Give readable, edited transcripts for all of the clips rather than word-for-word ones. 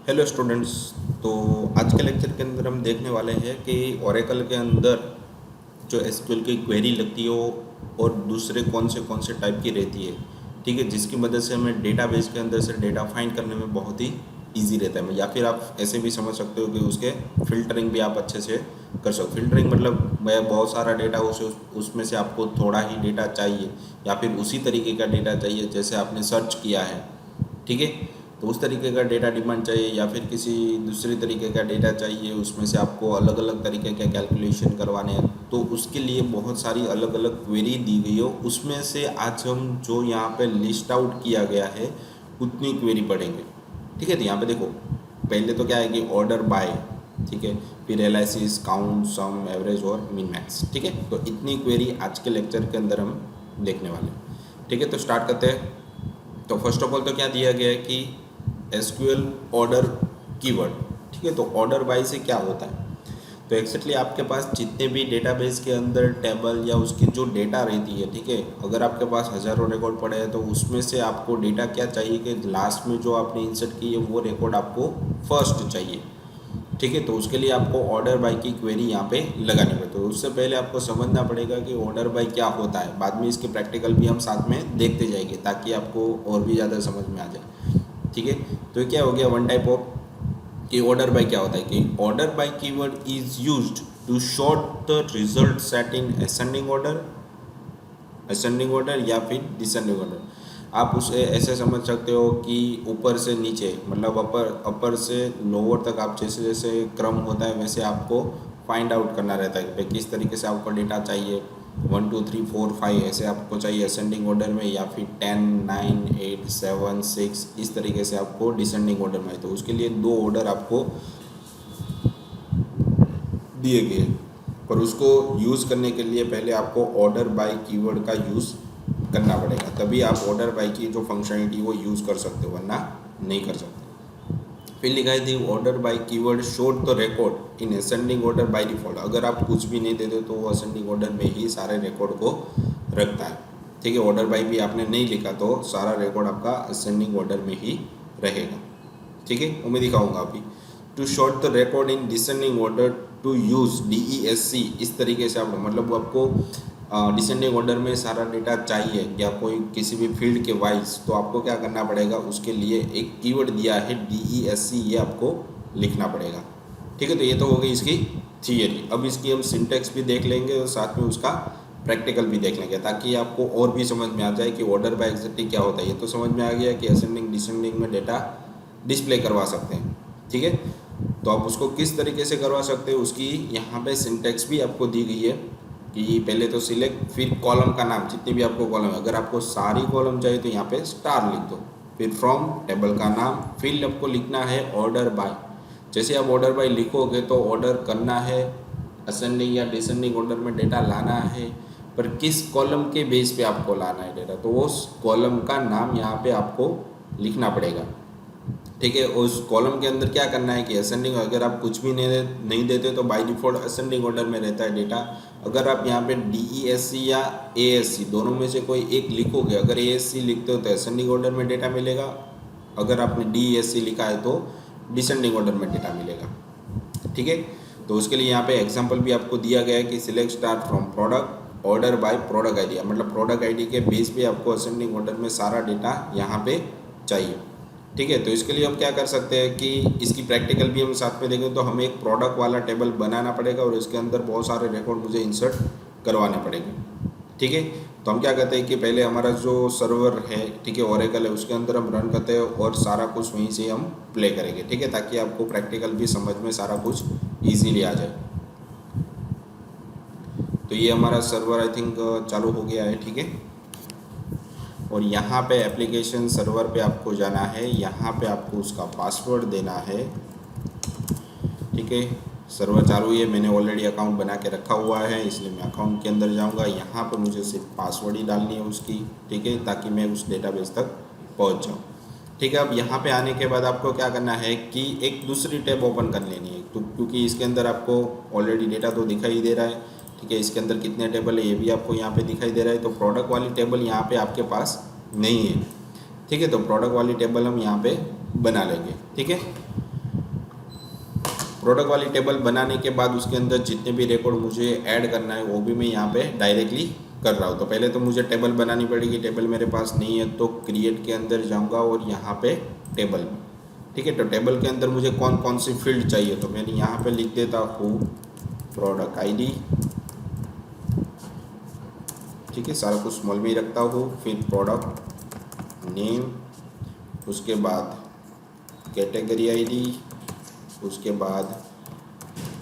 Hello students. तो आज के लेक्चर के अंदर हम देखने वाले हैं कि ओरेकल के अंदर जो एसक्यूएल की क्वेरी लगती हो और दूसरे कौन से टाइप की रहती है, ठीक है, जिसकी मदद से हमें डेटाबेस के अंदर से डेटा फाइंड करने में बहुत ही इजी रहता है। या फिर आप ऐसे भी समझ सकते हो कि उसके फिल्टरिंग भी आप अच्छे से कर सकते हो। फिल्टरिंग मतलब मैं बहुत सारा डेटा उसमें से आपको थोड़ा ही डेटा चाहिए या फिर उसी तरीके का डेटा चाहिए जैसे आपने सर्च किया है, ठीक है, तो उस तरीके का डेटा डिमांड चाहिए या फिर किसी दूसरे तरीके का डेटा चाहिए, उसमें से आपको अलग अलग तरीके के कैलकुलेशन करवाने हैं, तो उसके लिए बहुत सारी अलग अलग क्वेरी दी गई हो। उसमें से आज हम जो यहाँ पे लिस्ट आउट किया गया है उतनी क्वेरी पढ़ेंगे, ठीक है। तो यहाँ पे देखो, पहले तो क्या है कि ऑर्डर बाय, ठीक है, फिर एनालिसिस, काउंट, सम, एवरेज और मिन मैक्स, ठीक है। तो इतनी क्वेरी आज के लेक्चर के अंदर हम देखने वाले हैं, ठीक है। तो स्टार्ट करते हैं। तो फर्स्ट ऑफ ऑल तो क्या दिया गया है कि एसक्यूएल ऑर्डर कीवर्ड, ठीक है। तो ऑर्डर बाय से क्या होता है, तो एक्जेक्टली आपके पास जितने भी डेटाबेस के अंदर टेबल या उसकी जो डेटा रहती है, ठीक है, अगर आपके पास हज़ारों रिकॉर्ड पड़े हैं तो उसमें से आपको डेटा क्या चाहिए कि लास्ट में जो आपने इंसर्ट की है वो रिकॉर्ड आपको फर्स्ट चाहिए, ठीक है। तो उसके लिए आपको ऑर्डर बाय की क्वेरी यहाँ पे लगानी पड़ती है। तो उससे पहले आपको समझना पड़ेगा कि ऑर्डर बाय क्या होता है। बाद में इसके प्रैक्टिकल भी हम साथ में देखते जाएंगे ताकि आपको और भी ज़्यादा समझ में आ जाए, ठीक है। तो ये क्या हो गया, वन टाइप ऑफ कि ऑर्डर बाय क्या होता है कि order by keyword is used to sort the result set in ascending order या फिर डिसेंडिंग ऑर्डर। आप उसे ऐसे समझ सकते हो कि ऊपर से नीचे, मतलब अपर से लोअर तक आप जैसे जैसे क्रम होता है वैसे आपको फाइंड आउट करना रहता है कि भाई किस तरीके से आपको डेटा चाहिए। 1 2 3 4 5 ऐसे आपको चाहिए असेंडिंग ऑर्डर में, या फिर 10 9 8 7 6 इस तरीके से आपको डिसेंडिंग ऑर्डर में है। तो उसके लिए दो ऑर्डर आपको दिए गए, पर उसको यूज़ करने के लिए पहले आपको ऑर्डर बाय कीवर्ड का यूज़ करना पड़ेगा, तभी आप ऑर्डर बाय की जो फंक्शनलिटी वो यूज़ कर सकते हो, वरना नहीं कर सकते। फिर लिखा है दी order by keyword showed the record in ascending order by default. अगर आप कुछ भी नहीं देते तो वो असेंडिंग ऑर्डर में ही सारे रिकॉर्ड को रखता है, ठीक है। ऑर्डर बाय भी आपने नहीं लिखा तो सारा रिकॉर्ड आपका असेंडिंग ऑर्डर में ही रहेगा, ठीक है। वो मैं दिखाऊंगा अभी। To sort the record in descending order to use DESC, इस तरीके से आप मतलब आपको डिसेंडिंग ऑर्डर में सारा डेटा चाहिए या कोई किसी भी फील्ड के वाइज, तो आपको क्या करना पड़ेगा, उसके लिए एक कीवर्ड दिया है DESC, ये आपको लिखना पड़ेगा, ठीक है। तो ये तो हो गई इसकी थियरी। अब इसकी हम सिंटेक्स भी देख लेंगे और साथ में उसका प्रैक्टिकल भी देख लेंगे ताकि आपको और भी समझ में आ जाए कि ऑर्डर बाय एग्जैक्टली क्या होता है। ये तो समझ में आ गया कि असेंडिंग डिसेंडिंग में डेटा डिस्प्ले करवा सकते हैं, ठीक है। तो आप उसको किस तरीके से करवा सकते हैं उसकी यहाँ पे सिंटेक्स भी आपको दी गई है कि पहले तो सिलेक्ट, फिर कॉलम का नाम, जितनी भी आपको कॉलम है, अगर आपको सारी कॉलम चाहिए तो यहाँ पे स्टार लिख दो, फिर फ्रॉम टेबल का नाम, फिर आपको लिखना है ऑर्डर बाय। जैसे आप ऑर्डर बाय लिखोगे तो ऑर्डर करना है, असेंडिंग या डिसेंडिंग ऑर्डर में डेटा लाना है, पर किस कॉलम के बेस पे आपको लाना है डेटा, तो उस कॉलम का नाम यहाँ पे आपको लिखना पड़ेगा, ठीक है। उस कॉलम के अंदर क्या करना है कि असेंडिंग, अगर आप कुछ भी नहीं देते तो बाय डिफ़ॉल्ट असेंडिंग ऑर्डर में रहता है डेटा। अगर आप यहाँ पे DESC या ASC दोनों में से कोई एक लिखोगे, अगर ASC लिखते हो तो असेंडिंग ऑर्डर में डेटा मिलेगा, अगर आपने DESC लिखा है तो डिसेंडिंग ऑर्डर में डेटा मिलेगा, ठीक है। तो उसके लिए यहाँ पे एग्जाम्पल भी आपको दिया गया है कि select start from product order by product ID, मतलब प्रोडक्ट आईडी के बेस पे आपको असेंडिंग ऑर्डर में सारा डेटा यहाँ पे चाहिए, ठीक है। तो इसके लिए हम क्या कर सकते हैं कि इसकी प्रैक्टिकल भी हम साथ में देखें, तो हमें एक प्रोडक्ट वाला टेबल बनाना पड़ेगा और इसके अंदर बहुत सारे रिकॉर्ड मुझे इंसर्ट करवाने पड़ेंगे, ठीक है। तो हम क्या करते हैं कि पहले हमारा जो सर्वर है, ठीक है, ओरेकल है, उसके अंदर हम रन करते हैं और सारा कुछ वहीं से हम प्ले करेंगे, ठीक है, ताकि आपको प्रैक्टिकल भी समझ में सारा कुछ ईजीली आ जाए। तो ये हमारा सर्वर आई थिंक चालू हो गया है, ठीक है। और यहाँ पे एप्लीकेशन सर्वर पे आपको जाना है, यहाँ पे आपको उसका पासवर्ड देना है, ठीक है। सर्वर चालू है, मैंने ऑलरेडी अकाउंट बना के रखा हुआ है इसलिए मैं अकाउंट के अंदर जाऊँगा। यहाँ पर मुझे सिर्फ पासवर्ड ही डालनी है उसकी, ठीक है, ताकि मैं उस डेटाबेस तक पहुँच जाऊँ, ठीक है। अब यहाँ पे आने के बाद आपको क्या करना है कि एक दूसरी टैब ओपन कर लेनी है, तो क्योंकि इसके अंदर आपको ऑलरेडी डेटा तो दिखाई दे रहा है, ठीक है। इसके अंदर कितने टेबल है ये भी आपको यहाँ पे दिखाई दे रहा है, तो प्रोडक्ट वाली टेबल यहाँ पे आपके पास नहीं है, ठीक है। तो प्रोडक्ट वाली टेबल हम यहाँ पे बना लेंगे, ठीक है। प्रोडक्ट वाली टेबल बनाने के बाद उसके अंदर जितने भी रिकॉर्ड मुझे ऐड करना है वो भी मैं यहाँ पे डायरेक्टली कर रहा हूँ। तो पहले तो मुझे टेबल बनानी पड़ेगी, टेबल मेरे पास नहीं है तो क्रिएट के अंदर जाऊँगा और यहाँ पे टेबल में, ठीक है। तो टेबल के अंदर मुझे कौन कौन सी फील्ड चाहिए तो मैंने यहाँ पे लिख देता हूँ प्रोडक्ट आईडी, ठीक है, सारा कुछ स्मॉल में ही रखता हूँ। फिर प्रोडक्ट नेम, उसके बाद कैटेगरी आईडी, उसके बाद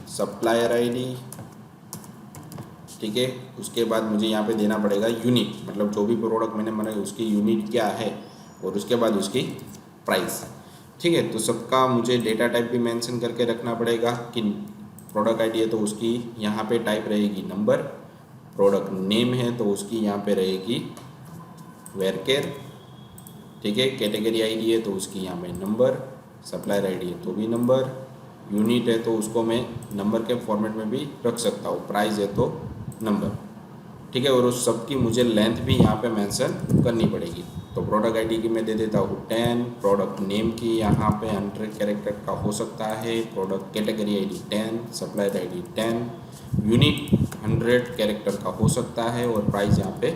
सप्लायर आईडी, ठीक है। उसके बाद मुझे यहाँ पे देना पड़ेगा यूनिट, मतलब जो भी प्रोडक्ट मैंने बनाई उसकी यूनिट क्या है, और उसके बाद उसकी प्राइस, ठीक है। तो सबका मुझे डेटा टाइप भी मेंशन करके रखना पड़ेगा कि प्रोडक्ट आईडी है तो उसकी यहाँ पे टाइप रहेगी नंबर, प्रोडक्ट नेम है तो उसकी यहाँ पे रहेगी वेरकेर, ठीक है। कैटेगरी आईडी है तो उसकी यहाँ पे नंबर, सप्लायर आईडी है तो भी नंबर, यूनिट है तो उसको मैं नंबर के फॉर्मेट में भी रख सकता हूँ, प्राइस है तो नंबर, ठीक है। और उस सब की मुझे लेंथ भी यहाँ पे मेंशन करनी पड़ेगी। तो प्रोडक्ट आईडी की मैं दे देता हूँ 10, प्रोडक्ट नेम की यहाँ पे 100 कैरेक्टर का हो सकता है, product category ID 10, supplier ID 10, unit 100 character का हो सकता है और प्राइस यहाँ पे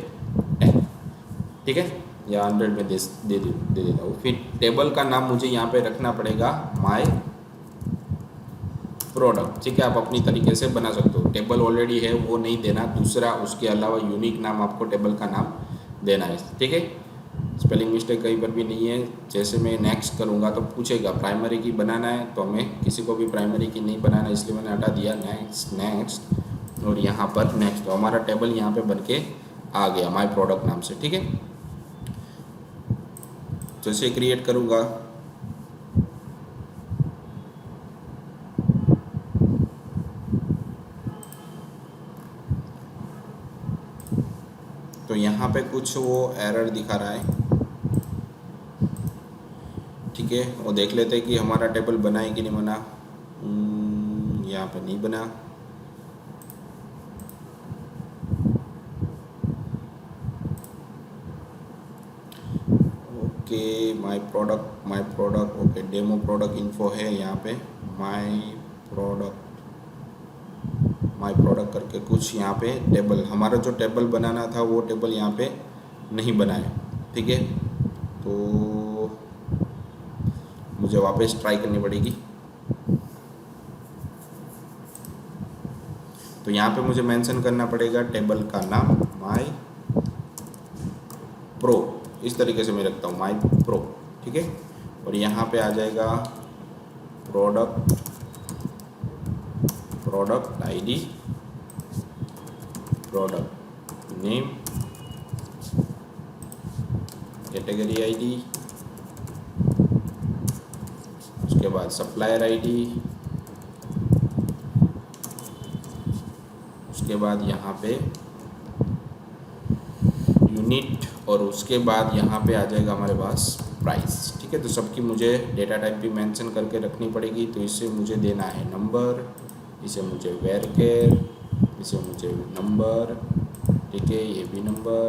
10, ठीक है, या 100 में दे देता हूँ। फिर टेबल का नाम मुझे यहाँ पे रखना पड़ेगा माय प्रोडक्ट, ठीक है। आप अपनी तरीके से बना सकते हो, टेबल ऑलरेडी है वो नहीं देना, दूसरा उसके अलावा यूनिक नाम आपको टेबल का नाम देना है, ठीक है। स्पेलिंग मिस्टेक कहीं पर भी नहीं है। जैसे मैं नेक्स्ट करूँगा तो पूछेगा प्राइमरी की बनाना है, तो हमें किसी को भी प्राइमरी की नहीं बनाना, इसलिए मैंने हटा दिया नेक्स्ट नेक्स्ट, और यहाँ पर नेक्स्ट। तो हमारा टेबल यहाँ पे बन के आ गया माय प्रोडक्ट नाम से, ठीक है। जैसे क्रिएट करूँगा तो यहाँ पे कुछ वो एरर दिखा रहा है, ठीक है। वो देख लेते हैं कि हमारा टेबल बना है कि नहीं बना। यहाँ पे नहीं बना, okay. My product okay, demo product info है यहाँ पे, माय प्रोडक्ट करके कुछ यहाँ पे टेबल, हमारा जो टेबल बनाना था वो टेबल यहाँ पे नहीं बना है, ठीक है। तो मुझे वापस ट्राई करनी पड़ेगी। तो यहाँ पे मुझे मेंशन करना पड़ेगा टेबल का नाम माय प्रो, इस तरीके से मैं रखता हूँ माय प्रो, ठीक है। और यहाँ पे आ जाएगा product ID, product name, category ID, उसके बाद सप्लायर आईडी, उसके बाद यहाँ पे यूनिट, और उसके बाद यहाँ पे आ जाएगा हमारे पास प्राइस, ठीक है। तो सबकी मुझे डेटा टाइप भी मेंशन करके रखनी पड़ेगी। तो इसे मुझे देना है नंबर, इसे मुझे वेरकेर, इसे मुझे नंबर, ठीक है, ये भी नंबर,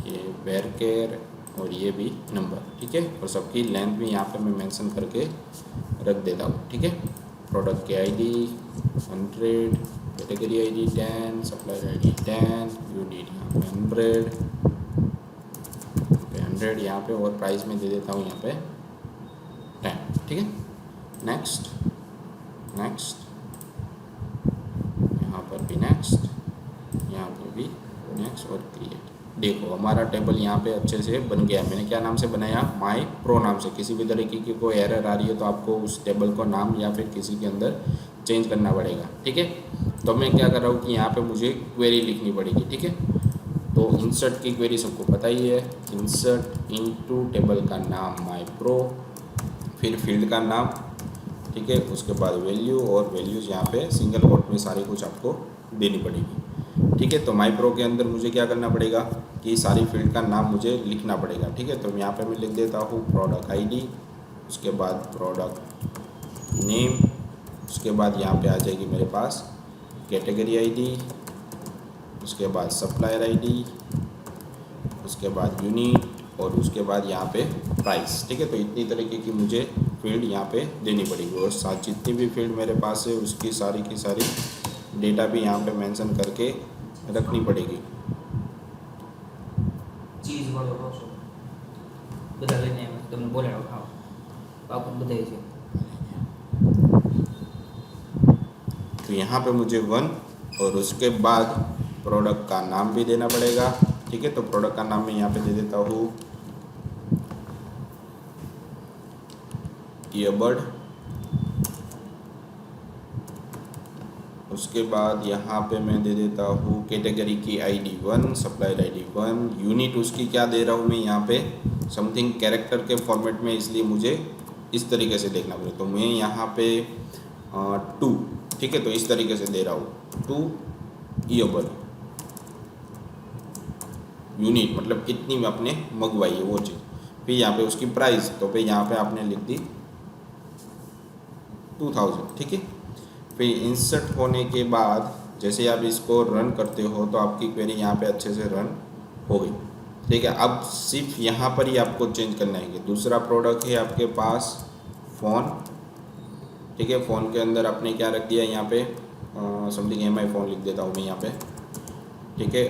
ये वेरकेर और ये भी नंबर, ठीक है। और सबकी लेंथ भी यहाँ पे मैं मेंशन करके रख देता हूँ, ठीक है। प्रोडक्ट की ID 100, category ID 10, supplier ID 10, unit यहाँ पे 100 यहाँ पे, और प्राइस में दे देता हूँ यहाँ पे 10, ठीक है। नेक्स्ट नेक्स्ट, यहाँ पर भी नेक्स्ट, यहाँ पर भी नेक्स्ट और क्रिएट। देखो हमारा टेबल यहाँ पे अच्छे से बन गया। मैंने क्या नाम से बनाया, माय प्रो नाम से। किसी भी तरीके की कोई एरर आ रही है तो आपको उस टेबल को नाम या फिर किसी के अंदर चेंज करना पड़ेगा, ठीक है। तो मैं क्या कर रहा हूँ कि यहाँ पे मुझे क्वेरी लिखनी पड़ेगी, ठीक है। तो इंसर्ट की क्वेरी सबको पता ही है, इंसर्ट इनटू टेबल का नाम माय प्रो, फिर फील्ड का नाम, ठीक है। उसके बाद वैल्यू, और वैल्यूज़ यहाँ पे सिंगल कोट में सारी कुछ आपको देनी पड़ेगी, ठीक है। तो माय प्रो के अंदर मुझे क्या करना पड़ेगा कि सारी फील्ड का नाम मुझे लिखना पड़ेगा, ठीक है। तो यहाँ पे मैं लिख देता हूँ प्रोडक्ट आईडी, उसके बाद प्रोडक्ट नेम, उसके बाद यहाँ पे आ जाएगी मेरे पास कैटेगरी आईडी, उसके बाद सप्लायर आईडी, उसके बाद यूनिट, और उसके बाद यहाँ पे प्राइस, ठीक है। तो इतनी तरीके की मुझे फील्ड यहाँ पे देनी पड़ेगी और साथ जितनी भी फील्ड मेरे पास है उसकी सारी की सारी डेटा भी यहाँ पे मेंशन करके रखनी पड़ेगी। चीज वाળો રોસો બધા લઈને આવ્યા તમને બોલાવો ખાઓ પાપડ બધા છે। तो यहाँ पे मुझे 1 और उसके बाद प्रोडक्ट का नाम भी देना पड़ेगा। ठीक है, तो प्रोडक्ट का नाम मैं यहाँ पे दे देता हूँ ईयरबड। उसके बाद यहाँ पे मैं दे देता हूँ कैटेगरी की आईडी 1, सप्लायर आईडी 1, यूनिट उसकी क्या दे रहा हूँ मैं यहाँ पे समथिंग कैरेक्टर के फॉर्मेट में, इसलिए मुझे इस तरीके से देखना पड़ेगा। तो मैं यहाँ पे 2, ठीक है, तो इस तरीके से दे रहा हूँ 2 ईयरबड यूनिट, मतलब कितनी में आपने मंगवाई है वो चीज़। फिर यहाँ पे उसकी प्राइस, तो फिर यहाँ पे आपने लिख दी 2000। ठीक है, फिर इंसर्ट होने के बाद जैसे आप इसको रन करते हो तो आपकी क्वेरी यहाँ पे अच्छे से रन हो गई। ठीक है, अब सिर्फ यहाँ पर ही आपको चेंज करना है कि दूसरा प्रोडक्ट है आपके पास फ़ोन। ठीक है, फ़ोन के अंदर आपने क्या रख दिया यहाँ पे समथिंग MI फ़ोन लिख देता हूँ मैं यहाँ पे। ठीक है,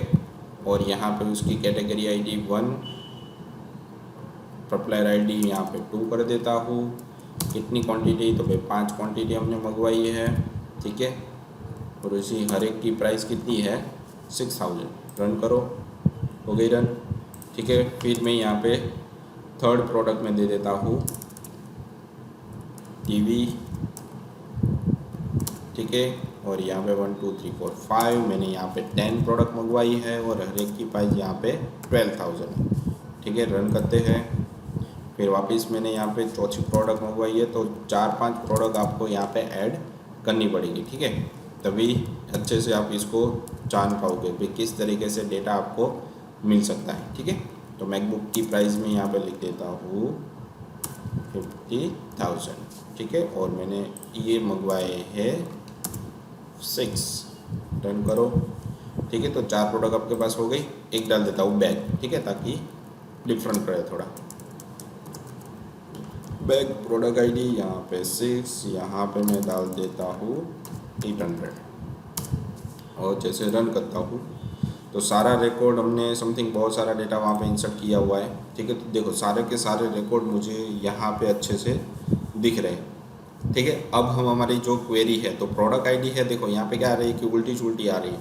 और यहाँ पे उसकी कैटेगरी आईडी 1, सप्लायर आईडी यहाँ पे 2 कर देता हूँ। कितनी क्वांटिटी, तो भाई 5 क्वांटिटी हमने मंगवाई है। ठीक है, और उसी हर एक की प्राइस कितनी है 6000। रन करो, हो गई रन। ठीक है, फिर मैं यहाँ पे थर्ड प्रोडक्ट में दे देता हूँ टीवी। ठीक है, और यहाँ पे 1 2 3 4 5 मैंने यहाँ पे 10 प्रोडक्ट मंगवाई है और हर एक की प्राइस यहाँ पे 12000 है। ठीक है, रन करते हैं। फिर वापस मैंने यहाँ पे चौथी प्रोडक्ट मंगवाई है, तो 4-5 प्रोडक्ट आपको यहाँ पे ऐड करनी पड़ेगी। ठीक है, तभी अच्छे से आप इसको जान पाओगे कि किस तरीके से डेटा आपको मिल सकता है। ठीक है, तो मैकबुक की प्राइस में यहाँ पे लिख देता हूँ 50,000। ठीक है, और मैंने ये मंगवाए हैं 6। डन करो। ठीक है, तो 4 प्रोडक्ट आपके पास हो गई। एक डाल देता हूँ बैग। ठीक है, ताकि डिफरेंट रहे थोड़ा। बैग प्रोडक्ट आईडी यहाँ पे 6, यहाँ पे मैं डाल देता हूँ 800 और जैसे रन करता हूँ तो सारा रिकॉर्ड हमने समथिंग बहुत सारा डेटा वहाँ पे इंसर्ट किया हुआ है। ठीक है, तो देखो सारे के सारे रिकॉर्ड मुझे यहाँ पे अच्छे से दिख रहे हैं। ठीक है, अब हम हमारी जो क्वेरी है तो प्रोडक्ट आईडी है, देखो यहाँ पे क्या आ रही है कि उल्टी सुल्टी आ रही है।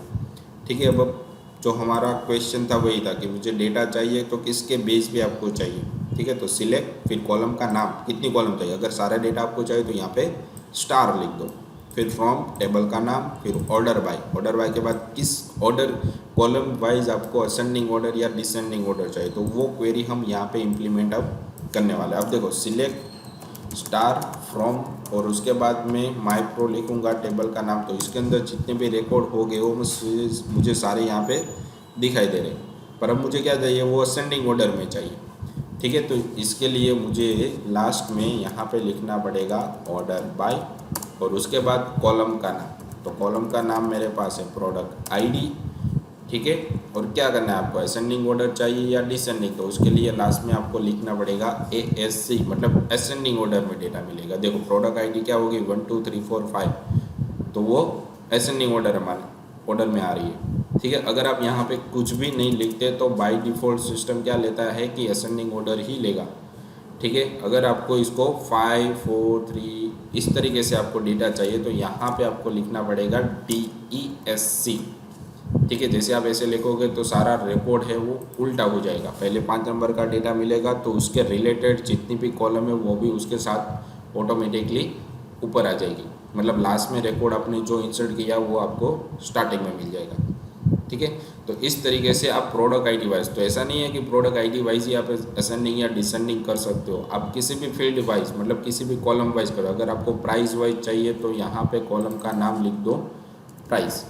ठीक है, अब जो हमारा क्वेश्चन था वही था कि मुझे डेटा चाहिए तो किसके बेस पे आपको चाहिए। ठीक है, तो सिलेक्ट, फिर कॉलम का नाम, कितनी कॉलम चाहिए। अगर सारा डेटा आपको चाहिए तो यहाँ पे स्टार लिख दो। फिर फ्रॉम, टेबल का नाम, फिर ऑर्डर बाय। ऑर्डर बाय के बाद किस ऑर्डर कॉलम वाइज आपको असेंडिंग ऑर्डर या डिसेंडिंग ऑर्डर चाहिए, तो वो क्वेरी हम यहाँ पे इम्प्लीमेंट अब करने वाले हैं। अब देखो सिलेक्ट स्टार फ्रॉम और उसके बाद में माई प्रो लिखूँगा टेबल का नाम, तो इसके अंदर जितने भी रिकॉर्ड हो गए वो मुझे सारे यहाँ पे दिखाई दे रहे हैं। पर अब मुझे क्या चाहिए, वो असेंडिंग ऑर्डर में चाहिए। ठीक है, तो इसके लिए मुझे लास्ट में यहाँ पे लिखना पड़ेगा ऑर्डर बाय और उसके बाद कॉलम का नाम। तो कॉलम का नाम मेरे पास है प्रोडक्ट आईडी। ठीक है, और क्या करना है आपको, असेंडिंग ऑर्डर चाहिए या डिसेंडिंग, तो उसके लिए लास्ट में आपको लिखना पड़ेगा ASC, मतलब असेंडिंग ऑर्डर में डेटा मिलेगा। देखो प्रोडक्ट आईडी क्या होगी 1 2 3 4 5, तो वो असेंडिंग ऑर्डर हमारे ऑर्डर में आ रही है। ठीक है, अगर आप यहाँ पे कुछ भी नहीं लिखते तो बाय डिफ़ॉल्ट सिस्टम क्या लेता है कि असेंडिंग ऑर्डर ही लेगा। ठीक है, अगर आपको इसको 5 4 3 इस तरीके से आपको डेटा चाहिए तो यहाँ पे आपको लिखना पड़ेगा DESC। ठीक है, जैसे आप ऐसे लिखोगे तो सारा रिकॉर्ड है वो उल्टा हो जाएगा। पहले 5 नंबर का डेटा मिलेगा तो उसके रिलेटेड जितनी भी कॉलम है वो भी उसके साथ ऑटोमेटिकली ऊपर आ जाएगी। मतलब लास्ट में रिकॉर्ड आपने जो इंसर्ट किया वो आपको स्टार्टिंग में मिल जाएगा। ठीक है, तो इस तरीके से आप प्रोडक्ट आईडी वाइज, तो ऐसा नहीं है कि प्रोडक्ट आईडी वाइज ही आप असेंडिंग या डिसेंडिंग कर सकते हो। आप किसी भी फील्ड वाइज, मतलब किसी भी कॉलम वाइज करो। अगर आपको प्राइस वाइज चाहिए तो यहाँ पे कॉलम का नाम लिख दो प्राइस।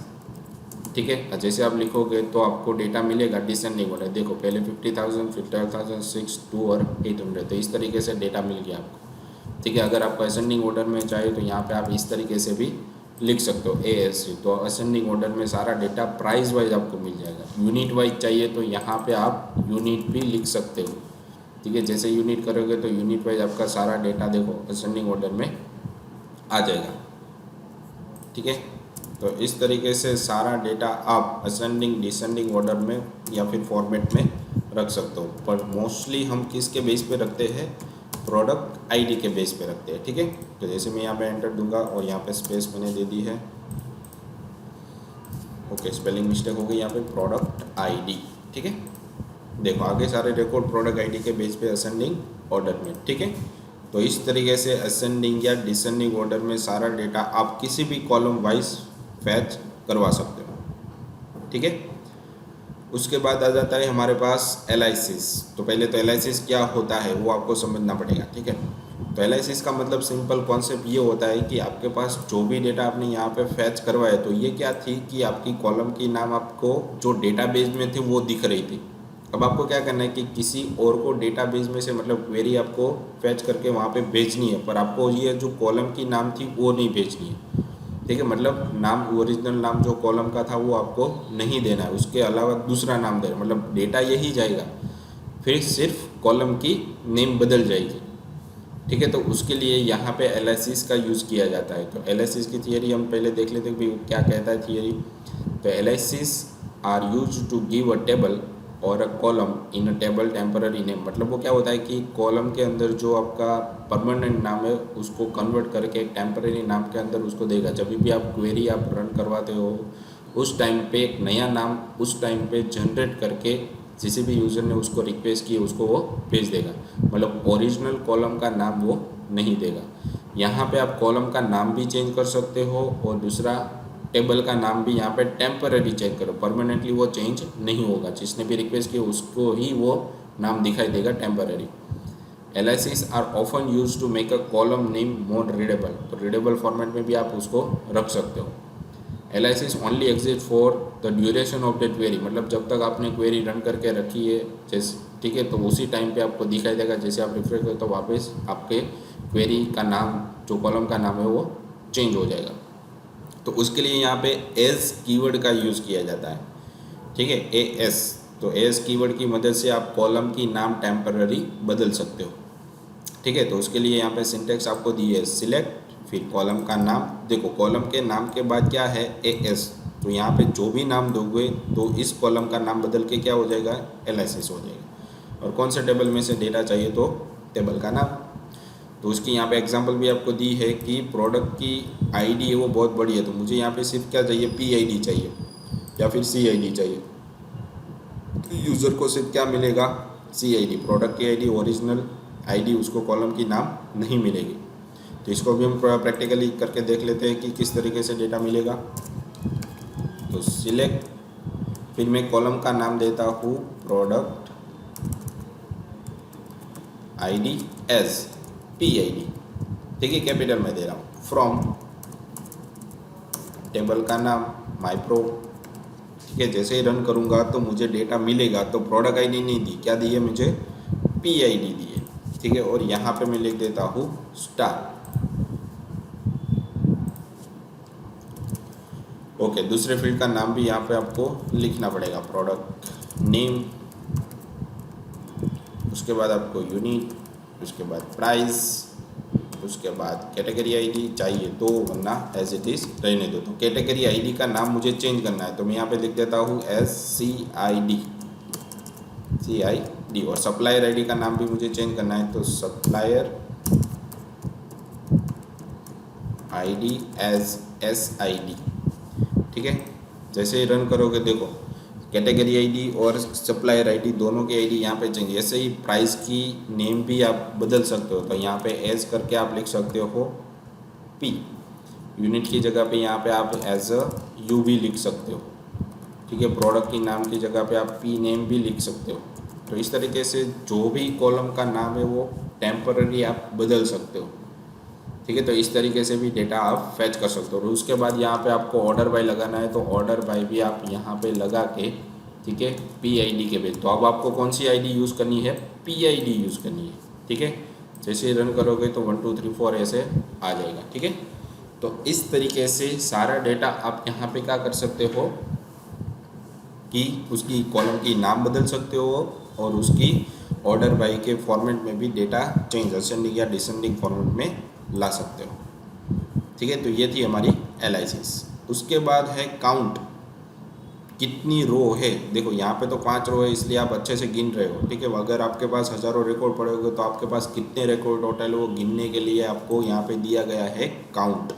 ठीक है, जैसे आप लिखोगे तो आपको डेटा मिलेगा डिसेंडिंग ऑर्डर। देखो पहले 50,000, फिर 12,000, 6, 2 और 800, तो इस तरीके से डेटा मिल गया आपको। ठीक है, अगर आपको असेंडिंग ऑर्डर में चाहिए तो यहाँ पे आप इस तरीके से भी लिख सकते हो ASC। तो असेंडिंग ऑर्डर में सारा डेटा प्राइस वाइज आपको मिल जाएगा। यूनिट वाइज चाहिए तो यहाँ पे आप यूनिट भी लिख सकते हो। ठीक है। जैसे यूनिट करोगे तो यूनिट वाइज आपका सारा डेटा देखो असेंडिंग ऑर्डर में आ जाएगा, ठीक है। तो इस तरीके से सारा डेटा आप असेंडिंग डिसेंडिंग ऑर्डर में या फिर फॉर्मेट में रख सकते हो, पर मोस्टली हम किसके बेस पे रखते हैं, प्रोडक्ट आईडी के बेस पे रखते हैं, ठीक है। तो जैसे मैं यहाँ पे एंटर दूंगा और यहाँ पे स्पेस मैंने दे दी है, ओके स्पेलिंग मिस्टेक हो गई यहाँ पे, प्रोडक्ट आईडी, ठीक है। देखो आगे सारे रिकॉर्ड प्रोडक्ट आईडी के बेस पे असेंडिंग ऑर्डर में, ठीक है। तो इस तरीके से असेंडिंग या डिसेंडिंग ऑर्डर में सारा डेटा आप किसी भी कॉलम वाइज फैच करवा सकते हो, ठीक है। उसके बाद आ जाता है हमारे पास एलाइसिस। तो पहले तो एलाइसिस क्या होता है वो आपको समझना पड़ेगा, ठीक है। तो एलाइसिस का मतलब सिंपल कॉन्सेप्ट ये होता है कि आपके पास जो भी डेटा आपने यहाँ पे फैच करवाया, तो ये क्या थी कि आपकी कॉलम की नाम आपको जो डेटाबेस में थी वो दिख रही थी। अब आपको क्या करना है कि किसी और को डेटाबेस में से मतलब क्वेरी आपको फैच करके वहाँ पे भेजनी है, पर आपको ये जो कॉलम की नाम थी वो नहीं भेजनी है, ठीक है। मतलब नाम ओरिजिनल नाम जो कॉलम का था वो आपको नहीं देना है, उसके अलावा दूसरा नाम देना, मतलब डेटा यही जाएगा, फिर सिर्फ कॉलम की नेम बदल जाएगी, ठीक है। तो उसके लिए यहाँ पे एलाइसिस का यूज़ किया जाता है। तो एलाइसिस की थियरी हम पहले देख लेते हैं कि क्या कहता है थियरी। तो aliases are use to give a table और a column in a table temporary name. मतलब वो क्या होता है कि कॉलम के अंदर जो आपका परमानेंट नाम है उसको कन्वर्ट करके एक टेम्पररी नाम के अंदर उसको देगा। जब भी आप क्वेरी आप रन करवाते हो उस टाइम पे एक नया नाम उस टाइम पे जनरेट करके जिस भी यूज़र ने उसको रिक्वेस्ट की उसको वो भेज देगा, मतलब ओरिजिनल कॉलम का नाम वो नहीं देगा। यहाँ पे आप कॉलम का नाम भी चेंज कर सकते हो और दूसरा टेबल का नाम भी यहाँ पे टेम्पररी चेंज करो, परमानेंटली वो चेंज नहीं होगा, जिसने भी रिक्वेस्ट की उसको ही वो नाम दिखाई देगा temporary. Aliases are often use to make a column name more readable. तो रीडेबल फॉर्मेट में भी आप उसको रख सकते हो। Aliases only exist for the duration of the query, मतलब जब तक आपने क्वेरी रन करके रखी है जैसे, ठीक है, तो उसी टाइम पे आपको दिखाई देगा। जैसे आप रिफ्रेश करो तो वापस आपके क्वेरी का नाम जो कॉलम का नाम है वो चेंज हो जाएगा। तो उसके लिए यहाँ पे एज कीवर्ड का यूज़ किया जाता है, ठीक है, एएस। तो एज कीवर्ड की मदद से आप कॉलम की नाम टेम्पररी बदल सकते हो, ठीक है। तो उसके लिए यहाँ पे सिंटेक्स आपको दी है, सिलेक्ट फिर कॉलम का नाम। देखो कॉलम के नाम के बाद क्या है, एएस। तो यहाँ पे जो भी नाम दोगे तो इस कॉलम का नाम बदल के क्या हो जाएगा, एलाइसिस हो जाएगा। और कौन से टेबल में से डेटा चाहिए, तो टेबल का नाम। तो उसकी यहाँ पे एग्जांपल भी आपको दी है कि प्रोडक्ट की आईडी है वो बहुत बड़ी है, तो मुझे यहाँ पे सिर्फ क्या चाहिए, पीआईडी चाहिए या फिर सीआईडी चाहिए। यूज़र को सिर्फ क्या मिलेगा, सीआईडी, प्रोडक्ट की आईडी, ओरिजिनल आईडी उसको कॉलम की नाम नहीं मिलेगी। तो इसको भी हम प्रैक्टिकली करके देख लेते हैं कि किस तरीके से डेटा मिलेगा। तो सिलेक्ट फिर मैं कॉलम का नाम देता हूँ प्रोडक्ट आईडी एज पीआईडी, ठीक है, कैपिटल में दे रहा हूँ। फ्रॉम टेबल का नाम माइप्रो, ठीक है। जैसे ही रन करूँगा तो मुझे डेटा मिलेगा। तो प्रोडक्ट आईडी नहीं दी, क्या दी है मुझे, पीआईडी दी है, ठीक है। और यहाँ पे मैं लिख देता हूँ स्टार, ओके। दूसरे फील्ड का नाम भी यहाँ पे आपको लिखना पड़ेगा, प्रोडक्ट नेम, उसके बाद आपको यूनिट, उसके बाद प्राइस, उसके बाद कैटेगरी आईडी चाहिए तो, वरना एज इट इज़ रहने दो। तो कैटेगरी आईडी का नाम मुझे चेंज करना है तो मैं यहाँ पे लिख देता हूँ एस सी आई डी। और सप्लायर आईडी का नाम भी मुझे चेंज करना है तो supplier ID as S I D, ठीक है। जैसे ही रन करोगे देखो कैटेगरी आईडी और सप्लायर आईडी दोनों की आईडी यहाँ पे चेंज। ऐसे ही प्राइस की नेम भी आप बदल सकते हो। तो यहाँ पे एज करके आप लिख सकते हो पी, यूनिट की जगह पे यहाँ पे आप एज अ यू भी लिख सकते हो, ठीक है। प्रोडक्ट की नाम की जगह पे आप पी नेम भी लिख सकते हो। तो इस तरीके से जो भी कॉलम का नाम है वो टेम्पररी आप बदल सकते हो, ठीक है। तो इस तरीके से भी डेटा आप फैच कर सकते हो। और उसके बाद यहाँ पे आपको ऑर्डर बाय लगाना है तो ऑर्डर बाय भी आप यहाँ पे लगा के, ठीक है, पीआईडी के बेस। तो अब आपको कौन सी आईडी यूज़ करनी है, पीआईडी यूज़ करनी है, ठीक है। जैसे ही रन करोगे तो 1 2 3 4 ऐसे आ जाएगा, ठीक है। तो इस तरीके से सारा डेटा आप यहाँ पे क्या कर सकते हो कि उसकी कॉलम की नाम बदल सकते हो और उसकी ऑर्डर बाई के फॉर्मेट में भी डेटा चेंज असेंडिंग या डिसेंडिंग फॉर्मेट में ला सकते हो। ठीक है, तो ये थी हमारी एनालिसिस। उसके बाद है काउंट, कितनी रो है। देखो यहाँ पे तो 5 रो है इसलिए आप अच्छे से गिन रहे हो। ठीक है, अगर आपके पास हज़ारों रिकॉर्ड पड़े होंगे तो आपके पास कितने रिकॉर्ड टोटल वो गिनने के लिए आपको यहाँ पे दिया गया है काउंट।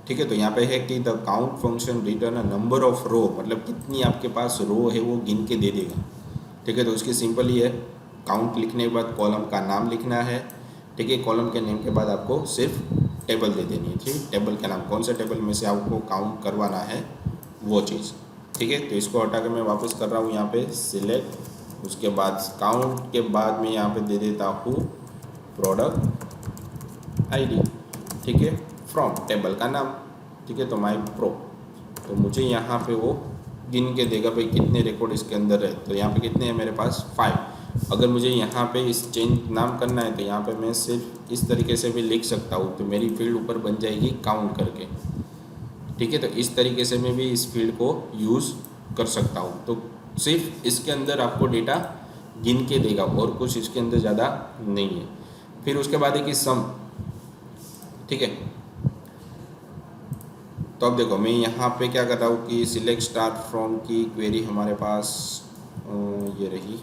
ठीक है, तो यहाँ पे है कि the count function return a number of row, मतलब कितनी आपके पास रो है वो गिन के दे देगा। ठीक है, तो उसकी सिंपल ही है, काउंट लिखने के बाद कॉलम का नाम लिखना है। ठीक है, कॉलम के नेम के बाद आपको सिर्फ टेबल दे देनी है। ठीक, टेबल का नाम, कौन से टेबल में से आपको काउंट करवाना है वो चीज़। ठीक है, तो इसको हटा के मैं वापस कर रहा हूँ यहाँ पे सिलेक्ट, उसके बाद काउंट के बाद मैं यहाँ पे दे देता हूँ प्रोडक्ट आईडी। ठीक है, फ्रॉम टेबल का नाम। ठीक है, तो माई प्रो, तो मुझे यहाँ पे वो गिन के देगा भाई कितने रिकॉर्ड इसके अंदर है। तो यहाँ पे कितने हैं मेरे पास 5। अगर मुझे यहाँ पे इस चेंज नाम करना है तो यहाँ पे मैं सिर्फ इस तरीके से भी लिख सकता हूँ, तो मेरी फील्ड ऊपर बन जाएगी काउंट करके। ठीक है, तो इस तरीके से मैं भी इस फील्ड को यूज़ कर सकता हूँ। तो सिर्फ इसके अंदर आपको डेटा गिन के देगा और कुछ इसके अंदर ज़्यादा नहीं है। फिर उसके बाद है कि सम। ठीक है, तो अब देखो मैं यहाँ पे क्या कर रहा हूँ कि सिलेक्ट स्टार्ट फ्रॉम की क्वेरी हमारे पास ये रही।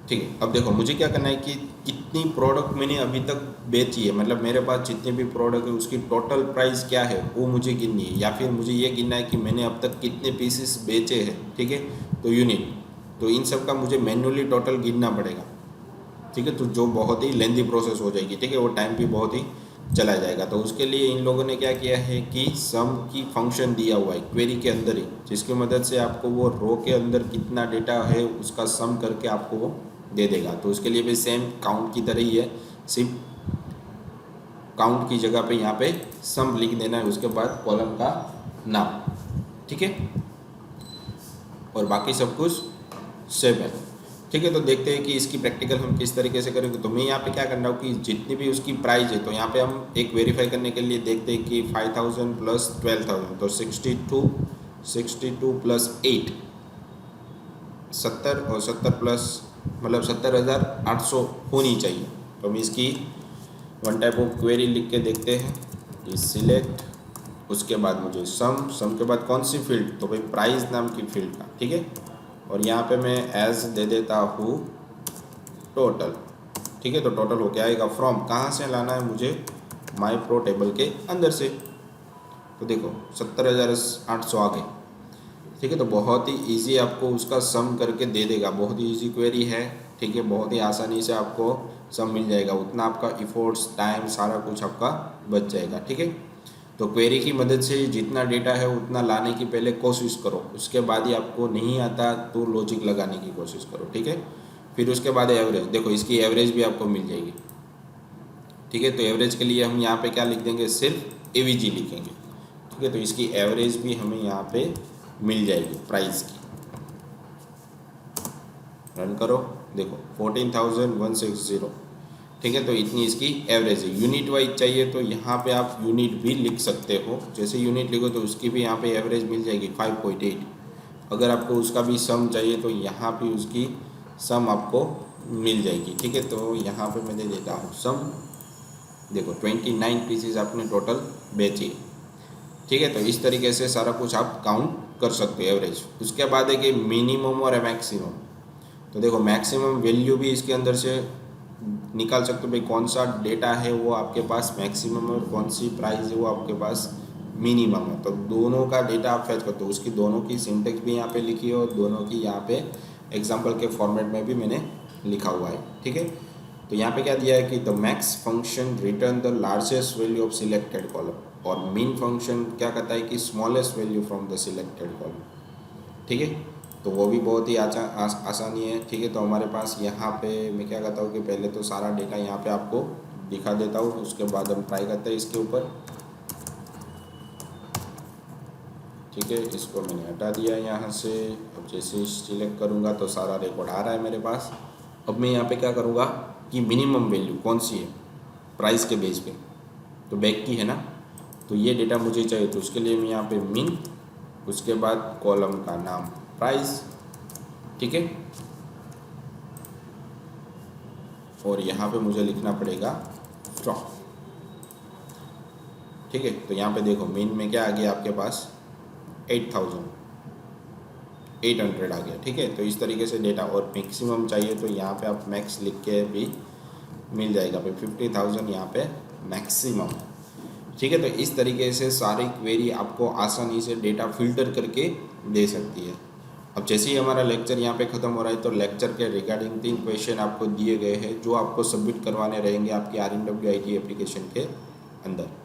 ठीक है, अब देखो मुझे क्या करना है कि कितनी प्रोडक्ट मैंने अभी तक बेची है, मतलब मेरे पास जितने भी प्रोडक्ट है उसकी टोटल प्राइस क्या है वो मुझे गिननी है, या फिर मुझे ये गिनना है कि मैंने अब तक कितने पीसेस बेचे हैं। ठीक है, तो यूनिट, तो इन सब का मुझे मैन्युअली टोटल गिनना पड़ेगा। ठीक है, तो जो बहुत ही लेंथी प्रोसेस हो जाएगी। ठीक है, वो टाइम भी बहुत ही चला जाएगा। तो उसके लिए इन लोगों ने क्या किया है कि सम की फंक्शन दिया हुआ है क्वेरी के अंदर ही, जिसकी मदद से आपको वो रो के अंदर कितना डेटा है उसका सम करके आपको वो दे देगा। तो उसके लिए भी सेम काउंट की तरह ही है, सिर्फ काउंट की जगह पे यहाँ पे सम लिख देना है, उसके बाद कॉलम का नाम। ठीक है, और बाकी सब कुछ सेम है। ठीक है, तो देखते हैं कि इसकी प्रैक्टिकल हम किस तरीके से करेंगे। तो मैं यहाँ पे क्या कर रहा हूँ कि जितनी भी उसकी प्राइस है, तो यहाँ पे हम एक वेरीफाई करने के लिए देखते हैं कि 5000 प्लस 12000, तो 62 प्लस 8 70, और 70 प्लस मतलब 70,800 होनी चाहिए। तो हम इसकी वन टाइप ऑफ क्वेरी लिख के देखते हैं कि सिलेक्ट, उसके बाद मुझे सम के बाद कौन सी फील्ड, तो भाई प्राइस नाम की फील्ड का। ठीक है, और यहाँ पे मैं एज दे देता हूँ टोटल। ठीक है, तो टोटल हो क्या आएगा, फ्रॉम कहाँ से लाना है मुझे, माई प्रो टेबल के अंदर से। तो देखो 70,800 आ गए। ठीक है, तो बहुत ही इजी आपको उसका सम करके दे देगा, बहुत ही इजी क्वेरी है। ठीक है, बहुत ही आसानी से आपको सम मिल जाएगा, उतना आपका इफोर्ट्स टाइम सारा कुछ आपका बच जाएगा। ठीक है, तो क्वेरी की मदद से जितना डेटा है उतना लाने की पहले कोशिश करो, उसके बाद ही आपको नहीं आता तो लॉजिक लगाने की कोशिश करो। ठीक है, फिर उसके बाद एवरेज, देखो इसकी एवरेज भी आपको मिल जाएगी। ठीक है, तो एवरेज के लिए हम यहाँ पे क्या लिख देंगे, सिर्फ एवीजी लिखेंगे। ठीक है, तो इसकी एवरेज भी हमें यहाँ पे मिल जाएगी प्राइस की। रन करो, देखो 14,160। ठीक है, तो इतनी इसकी एवरेज है। यूनिट वाइज चाहिए तो यहाँ पे आप यूनिट भी लिख सकते हो, जैसे यूनिट लिखो तो उसकी भी यहाँ पे एवरेज मिल जाएगी 5.8। अगर आपको उसका भी सम चाहिए तो यहाँ पे उसकी सम आपको मिल जाएगी। ठीक है, तो यहाँ पे मैं दे देता हूँ सम। देखो 29 पीसेस आपने टोटल बेची। ठीक है, तो इस तरीके से सारा कुछ आप काउंट कर सकते हो एवरेज। उसके बाद है कि मिनिमम और मैक्सिमम। तो देखो मैक्सिमम वैल्यू भी इसके अंदर से निकाल सकते हो, भाई कौन सा डेटा है वो आपके पास मैक्सिमम है और कौन सी प्राइस है वो आपके पास मिनिमम है। तो दोनों का डेटा आप फैच करते हो, उसकी दोनों की सिंटेक्स भी यहाँ पे लिखी है और दोनों की यहाँ पे एग्जांपल के फॉर्मेट में भी मैंने लिखा हुआ है। ठीक है, तो यहाँ पे क्या दिया है कि the max function return the largest value of selected column, और मीन फंक्शन क्या कहता है कि smallest value from the selected column. ठीक है, तो वो भी बहुत ही आसानी है। ठीक है, तो हमारे पास यहाँ पे मैं क्या कहता हूँ कि पहले तो सारा डेटा यहाँ पे आपको दिखा देता हूँ, उसके बाद हम ट्राई करते हैं इसके ऊपर। ठीक है, इसको मैंने हटा दिया यहाँ से। अब जैसे सिलेक्ट करूँगा तो सारा रिकॉर्ड आ रहा है मेरे पास। अब मैं यहाँ पे क्या करूँगा कि मिनिमम वैल्यू कौन सी है प्राइस के बेस पे, तो बैक की है ना, तो ये डेटा मुझे चाहिए। तो उसके लिए मैं यहाँ पे मिन, उसके बाद कॉलम का नाम प्राइस। ठीक है, और यहाँ पे मुझे लिखना पड़ेगा फ्रॉम। ठीक है, तो यहाँ पे देखो मीन में क्या आ गया आपके पास 8,800 आ गया। ठीक है, तो इस तरीके से डेटा, और मैक्सिमम चाहिए तो यहाँ पे आप मैक्स लिख के भी मिल जाएगा। पे 50,000 यहाँ पे मैक्सिमम है। ठीक है, तो इस तरीके से सारी क्वेरी आपको आसानी से डेटा फिल्टर करके दे सकती है। अब जैसे ही हमारा लेक्चर यहाँ पे ख़त्म हो रहा है तो लेक्चर के रिगार्डिंग 3 क्वेश्चन आपको दिए गए हैं जो आपको सबमिट करवाने रहेंगे आपकी RMWIT एप्लीकेशन के अंदर।